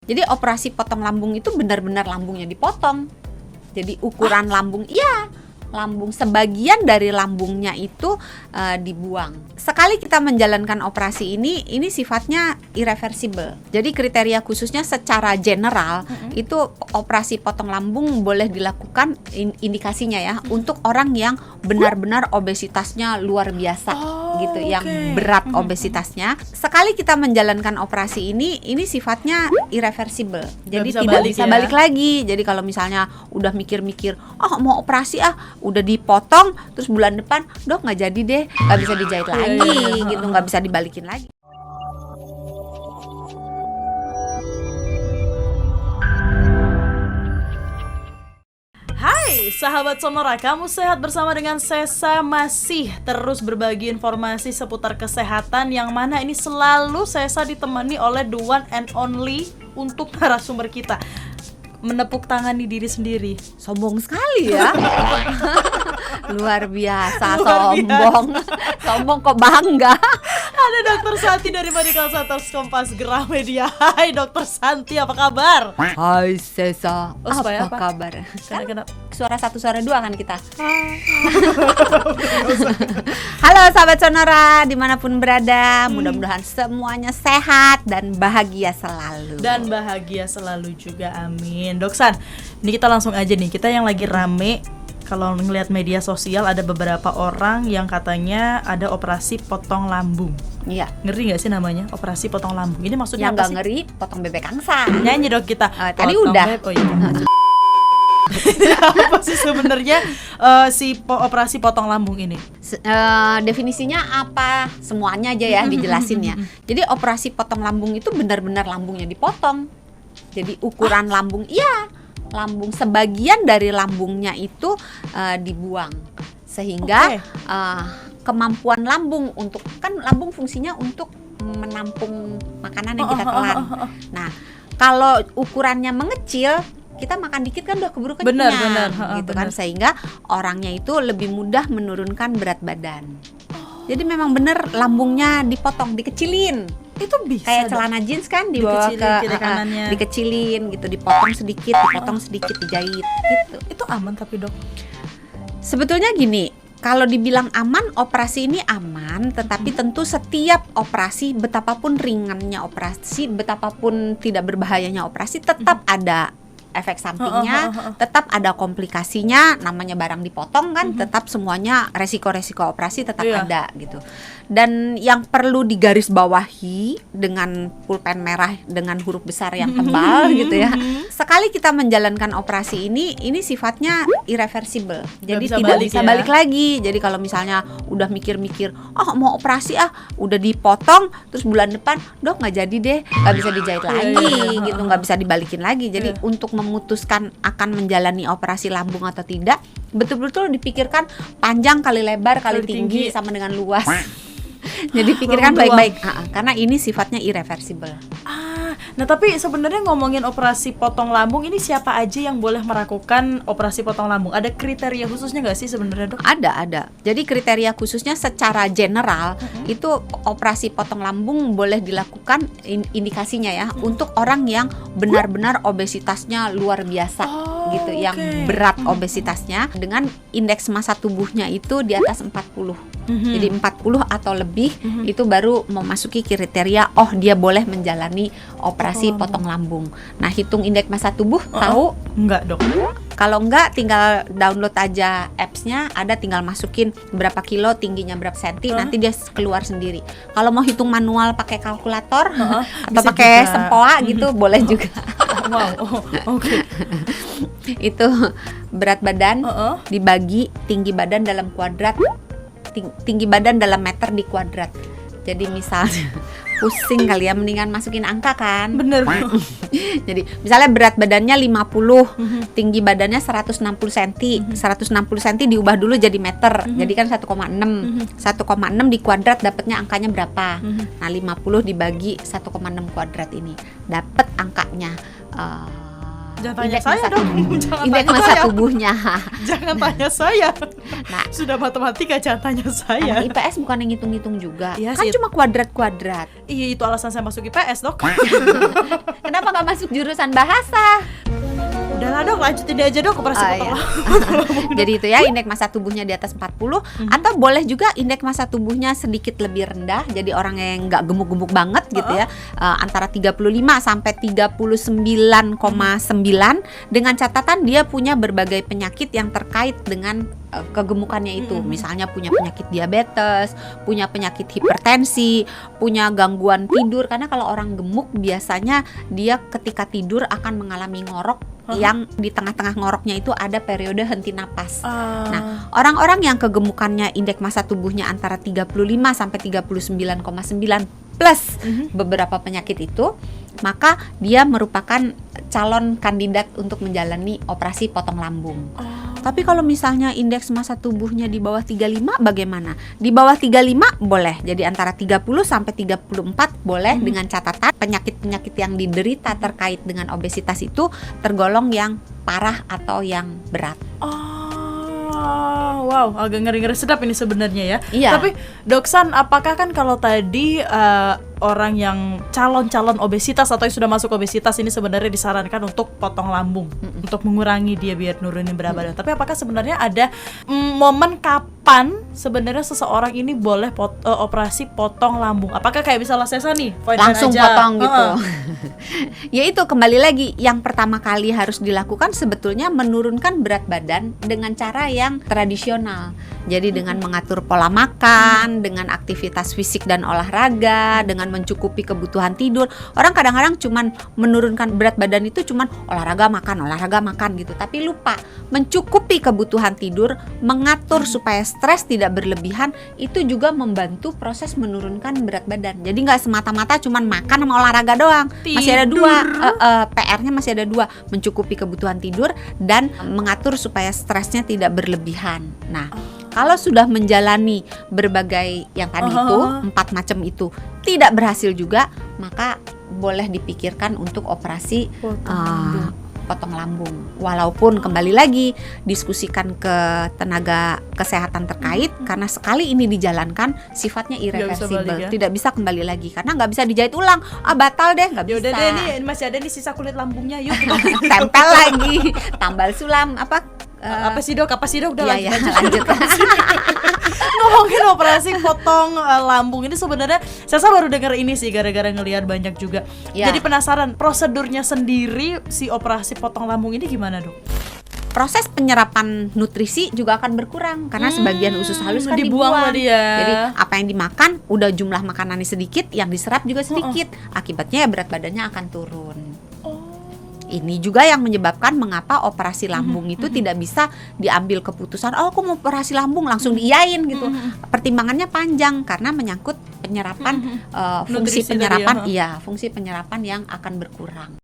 Jadi operasi potong lambung itu benar-benar lambungnya dipotong. Jadi ukuran lambung, lambung sebagian dari lambungnya itu dibuang. Sekali kita menjalankan operasi ini sifatnya irreversible. Jadi kriteria khususnya secara general itu operasi potong lambung boleh dilakukan, indikasinya ya, untuk orang yang benar-benar obesitasnya luar biasa gitu, yang berat obesitasnya. Sekali kita menjalankan operasi ini sifatnya irreversible. Jadi tidak bisa balik lagi. Jadi kalau misalnya udah mikir-mikir, mau operasi udah dipotong, terus bulan depan dok nggak jadi deh, nggak bisa dijahit lagi gitu, nggak bisa dibalikin lagi. Hai sahabat Sonora, kamu sehat? Bersama dengan Sesa masih terus berbagi informasi seputar kesehatan, yang mana ini selalu Sesa ditemani oleh the one and only untuk narasumber kita. Menepuk tangan di diri sendiri. Sombong sekali ya. Luar biasa sombong. Sombong kok bangga. Ada Dr. Santi dari Medical Center Kompas Gramedia. Hai Dr. Santi, apa kabar? Hai Sesa, apa kabar? Kenapa? Suara satu, suara dua kan kita. Halo sahabat Sonora, dimanapun berada, mudah-mudahan semuanya sehat dan bahagia selalu. Dan bahagia selalu juga, amin. Dok San, ini kita langsung aja nih, kita yang lagi rame. Kalau ngelihat media sosial ada beberapa orang yang katanya ada operasi potong lambung. Iya. Ngeri nggak sih namanya operasi potong lambung? Ini maksudnya yang apa sih? Yang nggak ngeri, potong bebek angsa. Nyanyi dok kita. Tadi udah. Apa sih sebenarnya operasi potong lambung ini? Definisinya apa? Semuanya aja ya dijelasin ya. Jadi operasi potong lambung itu benar-benar lambungnya dipotong. Jadi ukuran lambung, lambung sebagian dari lambungnya itu dibuang, sehingga kemampuan lambung untuk, kan lambung fungsinya untuk menampung makanan yang kita telan. Nah, kalau ukurannya mengecil, kita makan dikit kan udah keburu kenyang, gitu kan, sehingga orangnya itu lebih mudah menurunkan berat badan. Jadi memang bener lambungnya dipotong, dikecilin. Itu bisa kayak celana jeans kan, dibawa dikecilin gitu, dipotong sedikit, dijahit gitu. Itu aman tapi dok? Sebetulnya gini, kalau dibilang aman, operasi ini aman, tetapi tentu setiap operasi, betapapun ringannya operasi, betapapun tidak berbahayanya operasi, tetap ada efek sampingnya, tetap ada komplikasinya. Namanya barang dipotong kan, tetap semuanya resiko-resiko operasi tetap ada gitu. Dan yang perlu digarisbawahi dengan pulpen merah dengan huruf besar yang tebal gitu ya, sekali kita menjalankan operasi ini sifatnya irreversible. Jadi tidak bisa balik lagi. Jadi kalau misalnya udah mikir-mikir, mau operasi udah dipotong, terus bulan depan dok nggak jadi deh, nggak bisa dijahit lagi gitu, nggak bisa dibalikin lagi. Jadi untuk memutuskan akan menjalani operasi lambung atau tidak, betul-betul dipikirkan panjang kali lebar kali tinggi sama dengan luas. Jadi pikirkan baik-baik, karena ini sifatnya irreversible. Nah tapi sebenarnya ngomongin operasi potong lambung ini, siapa aja yang boleh melakukan operasi potong lambung? Ada kriteria khususnya nggak sih sebenarnya dok? Ada. Jadi kriteria khususnya secara general itu operasi potong lambung boleh dilakukan, indikasinya ya, untuk orang yang benar-benar obesitasnya luar biasa gitu, yang berat obesitasnya dengan indeks massa tubuhnya itu di atas 40. Jadi 40 atau lebih itu baru memasuki kriteria dia boleh menjalani operasi potong lambung. Nah, hitung indeks massa tubuh tahu? Enggak, dok. Kalau enggak, tinggal download aja apps-nya, ada, tinggal masukin berapa kilo, tingginya berapa senti, nanti dia keluar sendiri. Kalau mau hitung manual pakai kalkulator atau pakai sempoa gitu, boleh juga. Wow, oke. Itu berat badan dibagi tinggi badan dalam kuadrat, tinggi badan dalam meter di kuadrat. Jadi misalnya pusing kali ya, mendingan masukin angka kan. Bener. Jadi misalnya berat badannya 50, tinggi badannya 160 cm. 160 cm diubah dulu jadi meter. Jadi kan 1,6. 1,6 di kuadrat dapatnya angkanya berapa? Nah, 50 dibagi 1,6 kuadrat ini dapat angkanya Jangan tanya Indeks saya massa dong. tubuh. Jangan Indeks tanya massa saya. tubuhnya. Jangan tanya saya. Nah, Sudah matematika, jangan tanya saya. anak IPS bukan yang ngitung-ngitung juga. Iya Kan sih. cuma kuadrat-kuadrat. Iya, itu alasan saya masuk IPS, Dok. Kenapa nggak masuk jurusan bahasa? Udahlah, Dok, lanjutin aja, Dok, operasi Oh, potong iya. lambung. Jadi itu ya, indeks massa tubuhnya di atas 40 atau boleh juga indeks massa tubuhnya sedikit lebih rendah. Jadi orang yang nggak gemuk-gemuk banget gitu ya, antara 35 sampai 39,9 dengan catatan dia punya berbagai penyakit yang terkait dengan kegemukannya itu. Misalnya punya penyakit diabetes, punya penyakit hipertensi, punya gangguan tidur, karena kalau orang gemuk biasanya dia ketika tidur akan mengalami ngorok yang di tengah-tengah ngoroknya itu ada periode henti napas. Nah, orang-orang yang kegemukannya indeks massa tubuhnya antara 35 sampai 39,9 plus beberapa penyakit itu, maka dia merupakan calon kandidat untuk menjalani operasi potong lambung. Tapi kalau misalnya indeks massa tubuhnya di bawah 35 bagaimana? Di bawah 35 boleh. Jadi antara 30 sampai 34 boleh, dengan catatan penyakit-penyakit yang diderita terkait dengan obesitas itu tergolong yang parah atau yang berat. Wow, agak ngeri-ngeri sedap ini sebenarnya ya. Iya. Tapi Doksan, apakah kan kalau tadi orang yang calon-calon obesitas atau yang sudah masuk obesitas ini sebenarnya disarankan untuk potong lambung, untuk mengurangi dia biar nurunin berat badan. Tapi apakah sebenarnya ada momen kapan sebenarnya seseorang ini boleh operasi potong lambung? Apakah kayak misalnya Sesa nih, Langsung aja, potong gitu. Ya itu kembali lagi, yang pertama kali harus dilakukan sebetulnya menurunkan berat badan dengan cara yang tradisional. Jadi dengan mengatur pola makan, dengan aktivitas fisik dan olahraga, dengan mencukupi kebutuhan tidur. Orang kadang-kadang cuman menurunkan berat badan itu cuman olahraga makan gitu, tapi lupa mencukupi kebutuhan tidur, mengatur supaya stres tidak berlebihan, itu juga membantu proses menurunkan berat badan. Jadi nggak semata-mata cuman makan sama olahraga doang. Masih ada dua, PR-nya masih ada dua, mencukupi kebutuhan tidur dan mengatur supaya stresnya tidak berlebihan. Nah, kalau sudah menjalani berbagai yang tadi itu, 4 macam itu tidak berhasil juga, maka boleh dipikirkan untuk operasi potong lambung. Walaupun kembali lagi diskusikan ke tenaga kesehatan terkait, karena sekali ini dijalankan sifatnya irreversible, tidak bisa kembali lagi, karena nggak bisa dijahit ulang. Batal deh, nggak bisa. Yaudah deh, nih masih ada nih sisa kulit lambungnya, yuk tempel lagi, tambal sulam apa sih dok? Udah lanjut. Ngomongin operasi potong lambung ini sebenarnya saya baru dengar ini sih gara-gara ngelihat banyak juga. Jadi penasaran prosedurnya sendiri si operasi potong lambung ini gimana dok? Proses penyerapan nutrisi juga akan berkurang karena sebagian usus halus kan dibuang. Jadi apa yang dimakan udah jumlah makanannya sedikit, yang diserap juga sedikit. Akibatnya ya berat badannya akan turun. Ini juga yang menyebabkan mengapa operasi lambung itu tidak bisa diambil keputusan, aku mau operasi lambung langsung diiyain gitu. Pertimbangannya panjang karena menyangkut penyerapan, fungsi penyerapan, fungsi penyerapan yang akan berkurang.